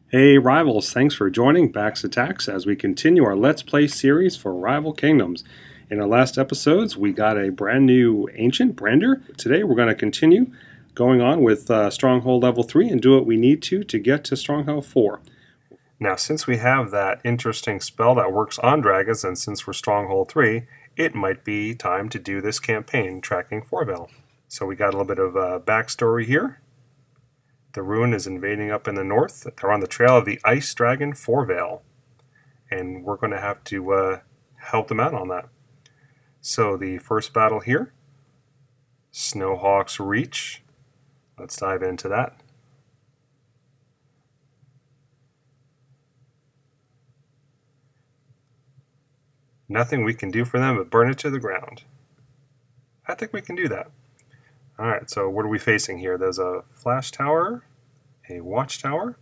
Hey Rivals, thanks for joining Bax Attacks as we continue our Let's Play series for Rival Kingdoms. In our last episodes, we got a brand new Ancient Brander. Today we're going to continue going on with Stronghold level 3 and do what we need to get to Stronghold 4. Now, since we have that interesting spell that works on dragons, and since we're Stronghold 3, it might be time to do this campaign tracking Foreveil. So we got a little bit of backstory here. The Ruin is invading up in the north. They're on the trail of the ice dragon Foreveil, and we're going to have to help them out on that. So the first battle here, Snowhawk's Reach. Let's dive into that. Nothing we can do for them but burn it to the ground. I think we can do that. Alright, so what are we facing here? There's a flash tower, a watchtower,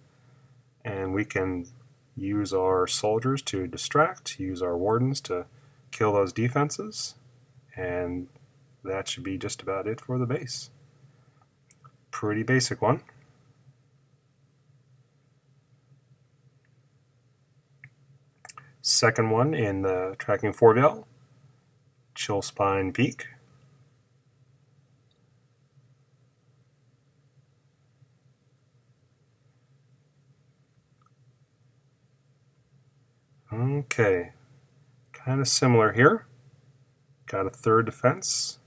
and we can use our soldiers to distract, use our wardens to kill those defenses, and that should be just about it for the base. Pretty basic one. Second one in the tracking Foreveil, Chill Spine Peak. Okay, kind of similar here. Got a third defense.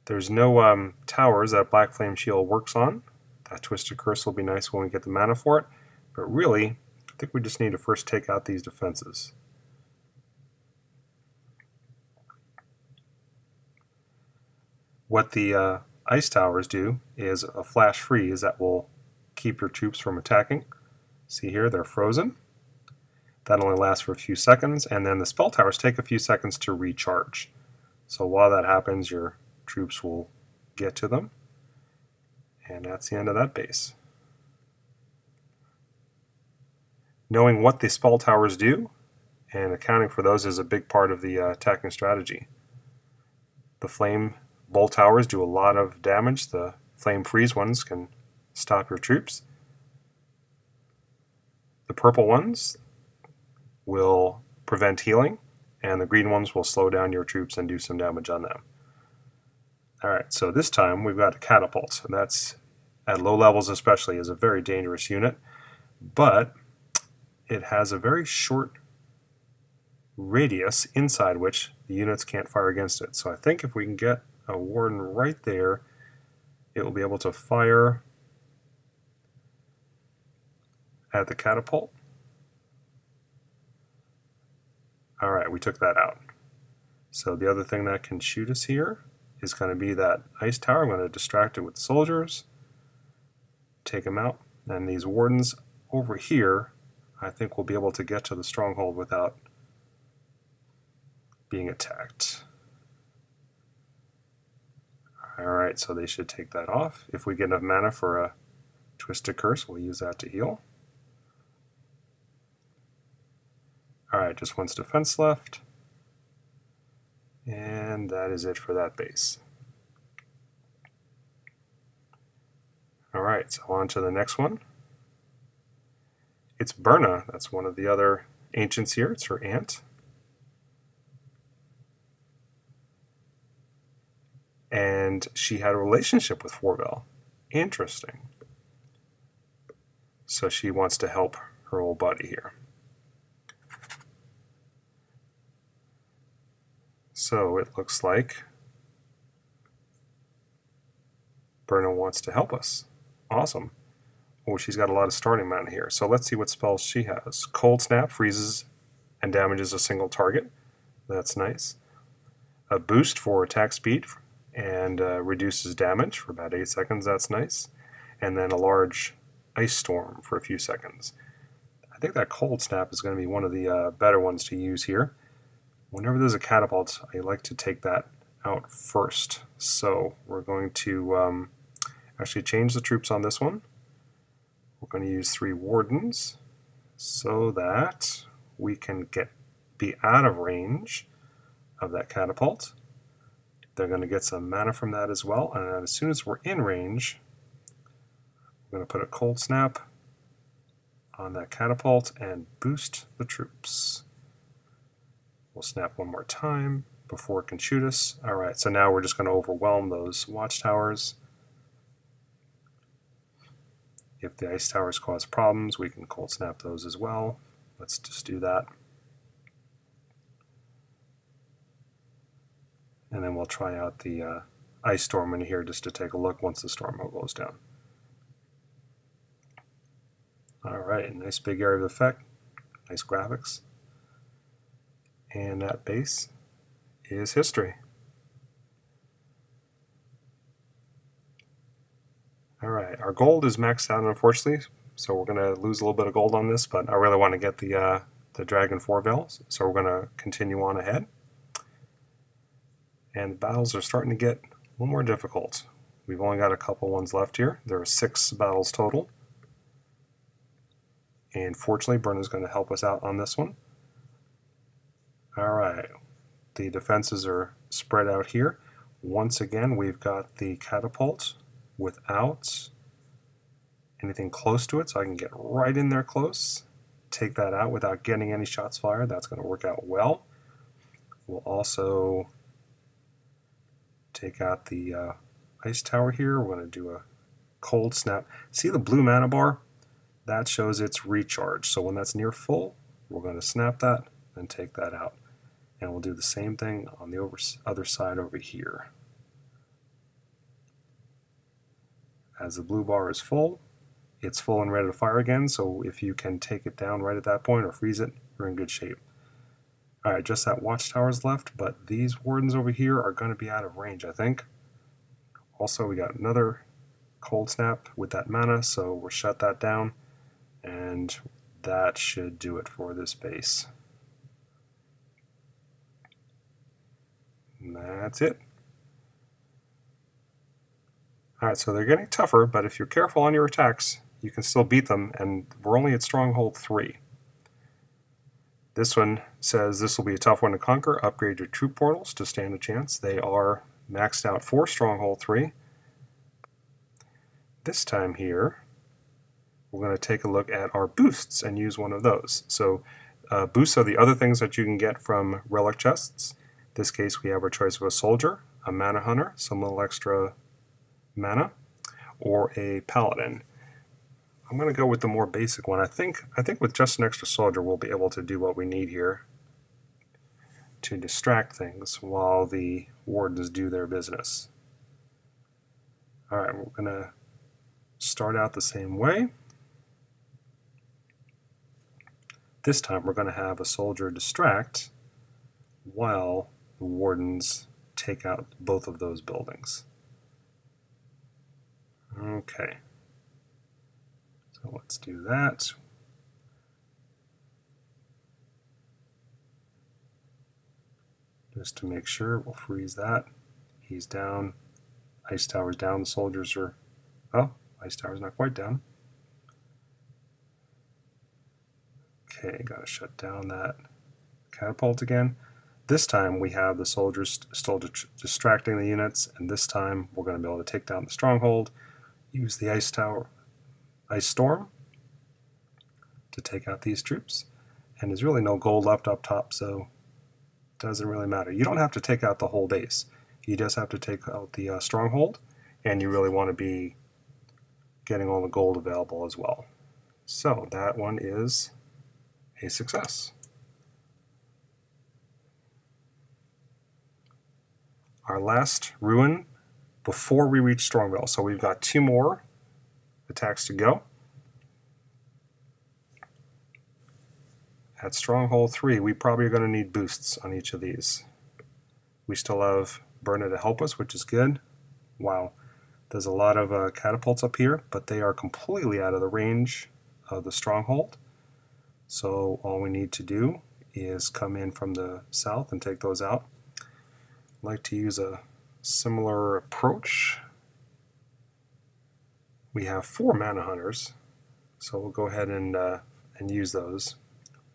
There's no towers that Black Flame Shield works on. That Twisted Curse will be nice when we get the mana for it, but really, I think we just need to first take out these defenses. What the ice towers do is a flash freeze that will keep your troops from attacking. See here, they're frozen. That only lasts for a few seconds, and then the spell towers take a few seconds to recharge. So while that happens, your troops will get to them, and that's the end of that base. Knowing what the spell towers do and accounting for those is a big part of the attacking strategy. The flame bolt towers do a lot of damage. The flame freeze ones can stop your troops. The purple ones will prevent healing, and the green ones will slow down your troops and do some damage on them. Alright, so this time we've got a catapult, and that's, at low levels especially, is a very dangerous unit, but it has a very short radius inside which the units can't fire against it. So I think if we can get a warden right there, it will be able to fire at the catapult. Alright, we took that out. So the other thing that can shoot us here is going to be that ice tower. I'm going to distract it with soldiers, take them out, and these wardens over here I think we'll be able to get to the stronghold without being attacked. Alright, so they should take that off. If we get enough mana for a Twisted Curse, we'll use that to heal. Alright, just one's defense left. And that is it for that base. Alright, so on to the next one. It's Berna. That's one of the other ancients here. It's her aunt. And she had a relationship with Foreveil. Interesting. So she wants to help her old buddy here. So it looks like Berna wants to help us. Awesome. Oh, she's got a lot of starting mana here. So let's see what spells she has. Cold Snap freezes and damages a single target. That's nice. A boost for attack speed and reduces damage for about 8 seconds. That's nice. And then a large ice storm for a few seconds. I think that Cold Snap is going to be one of the better ones to use here. Whenever there's a catapult, I like to take that out first. So we're going to actually change the troops on this one. We're going to use 3 wardens so that we can be out of range of that catapult. They're going to get some mana from that as well, and as soon as we're in range, we're going to put a Cold Snap on that catapult and boost the troops. We'll snap one more time before it can shoot us. Alright, so now we're just going to overwhelm those watchtowers. If the ice towers cause problems, we can cold snap those as well. Let's just do that. And then we'll try out the ice storm in here just to take a look once the storm goes down. Alright, nice big area of effect, nice graphics. And that base is history. Alright, our gold is maxed out unfortunately, so we're going to lose a little bit of gold on this, but I really want to get the dragon Foreveil, so we're going to continue on ahead. And the battles are starting to get a little more difficult. We've only got a couple ones left here. There are 6 battles total. And fortunately, Berna's going to help us out on this one. Alright, the defenses are spread out here. Once again, we've got the catapult without anything close to it, so I can get right in there close, take that out without getting any shots fired. That's going to work out well. We'll also take out the ice tower here. We're going to do a cold snap. See the blue mana bar? That shows it's recharged. So when that's near full, we're going to snap that and take that out. And we'll do the same thing on the other side over here. As the blue bar is full, it's full and ready to fire again, so if you can take it down right at that point or freeze it, you're in good shape. Alright, just that watchtower is left, but these wardens over here are going to be out of range, I think. Also, we got another cold snap with that mana, so we'll shut that down, and that should do it for this base. And that's it. Alright, so they're getting tougher, but if you're careful on your attacks, you can still beat them, and we're only at Stronghold 3. This one says this will be a tough one to conquer. Upgrade your troop portals to stand a chance. They are maxed out for Stronghold 3. This time here, we're going to take a look at our boosts and use one of those. So boosts are the other things that you can get from relic chests. In this case, we have our choice of a soldier, a mana hunter, some little extra mana, or a paladin. I'm going to go with the more basic one. I think with just an extra soldier we'll be able to do what we need here to distract things while the wardens do their business. Alright, we're going to start out the same way. This time we're going to have a soldier distract while the wardens take out both of those buildings. Okay. So let's do that. Just to make sure, we'll freeze that. He's down. Ice tower's down. The soldiers are... Oh, ice tower's not quite down. Okay, gotta shut down that catapult again. This time we have the soldiers still distracting the units, and this time we're going to be able to take down the stronghold, use the ice storm to take out these troops. And there's really no gold left up top, so it doesn't really matter. You don't have to take out the whole base. You just have to take out the stronghold, and you really want to be getting all the gold available as well. So that one is a success. Our last ruin before we reach Stronghold. So we've got 2 more attacks to go. At Stronghold 3, we probably are going to need boosts on each of these. We still have Berna to help us, which is good. Wow, there's a lot of catapults up here, but they are completely out of the range of the Stronghold. So all we need to do is come in from the south and take those out. I'd like to use a similar approach. We have 4 mana hunters, so we'll go ahead and use those.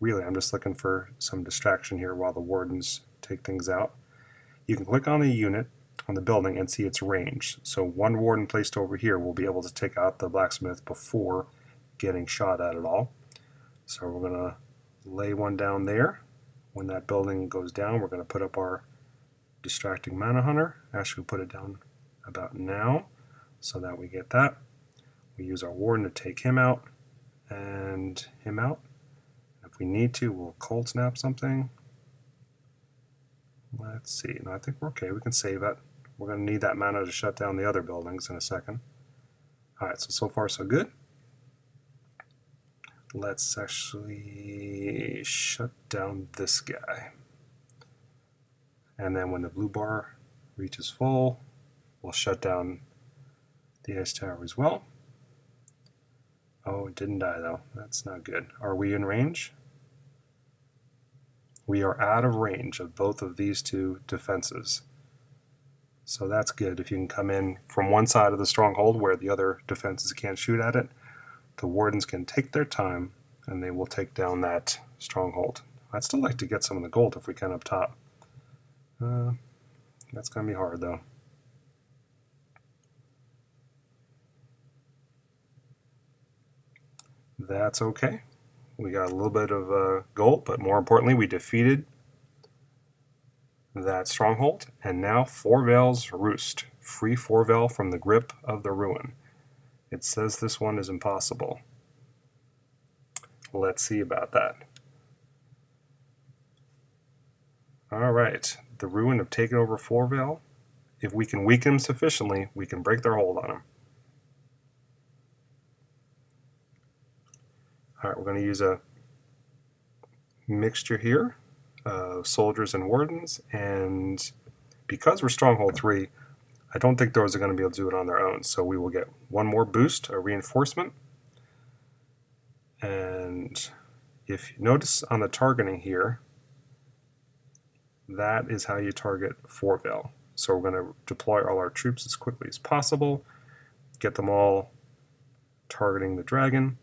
Really, I'm just looking for some distraction here while the wardens take things out. You can click on the unit on the building and see its range. So 1 warden placed over here will be able to take out the blacksmith before getting shot at all. So we're going to lay one down there. When that building goes down, we're going to put up our distracting mana hunter. Actually, we'll put it down about now so that we get that. We use our warden to take him out and him out. If we need to, we'll cold snap something. Let's see. No, I think we're okay. We can save it. We're going to need that mana to shut down the other buildings in a second. Alright, so far so good. Let's actually shut down this guy. And then when the blue bar reaches full, we'll shut down the ice tower as well. Oh, it didn't die though. That's not good. Are we in range? We are out of range of both of these two defenses. So that's good. If you can come in from one side of the stronghold where the other defenses can't shoot at it, the wardens can take their time and they will take down that stronghold. I'd still like to get some of the gold if we can up top. That's going to be hard though. That's okay. We got a little bit of gold, but more importantly, we defeated that stronghold. And now Foreveil's Roost. Free Foreveil from the grip of the ruin. It says this one is impossible. Let's see about that. Alright, the ruin have taken over Foreveil. If we can weaken them sufficiently, we can break their hold on them. Alright, we're going to use a mixture here of soldiers and wardens, and because we're Stronghold 3, I don't think those are going to be able to do it on their own, so we will get one more boost, a reinforcement. And if you notice on the targeting here, that is how you target Foreveil. So we're going to deploy all our troops as quickly as possible, get them all targeting the dragon.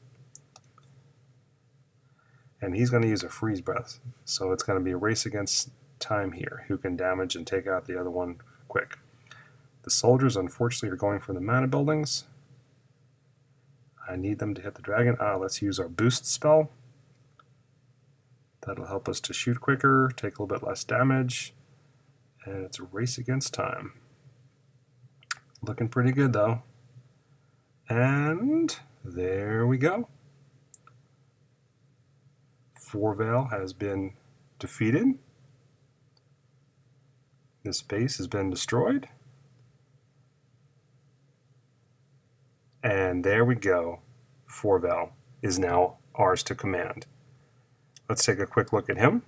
And he's going to use a freeze breath, so it's going to be a race against time here, who can damage and take out the other one quick. The soldiers, unfortunately, are going for the mana buildings. I need them to hit the dragon. Let's use our boost spell. That'll help us to shoot quicker, take a little bit less damage, and it's a race against time. Looking pretty good, though. And there we go. Foreveil has been defeated. This base has been destroyed. And there we go. Foreveil is now ours to command. Let's take a quick look at him.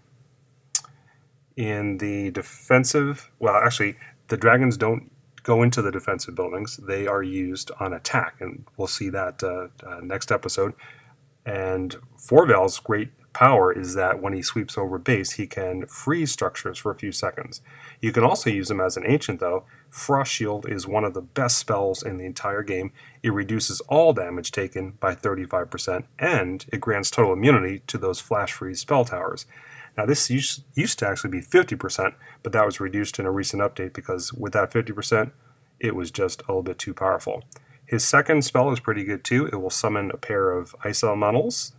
In the defensive, well, actually, the dragons don't go into the defensive buildings. They are used on attack, and we'll see that next episode. And Foreveil's great power is that when he sweeps over base, he can freeze structures for a few seconds. You can also use him as an ancient, though. Frost Shield is one of the best spells in the entire game. It reduces all damage taken by 35%, and it grants total immunity to those flash freeze spell towers. Now this used to actually be 50%, but that was reduced in a recent update because with that 50%, it was just a little bit too powerful. His second spell is pretty good too. It will summon a pair of ice elementals.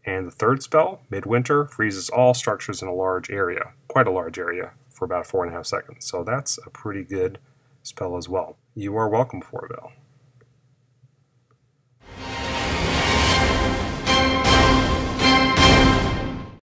And the third spell, Midwinter, freezes all structures in a large area, quite a large area, for about 4.5 seconds. So that's a pretty good spell as well. You are welcome, Foreveil.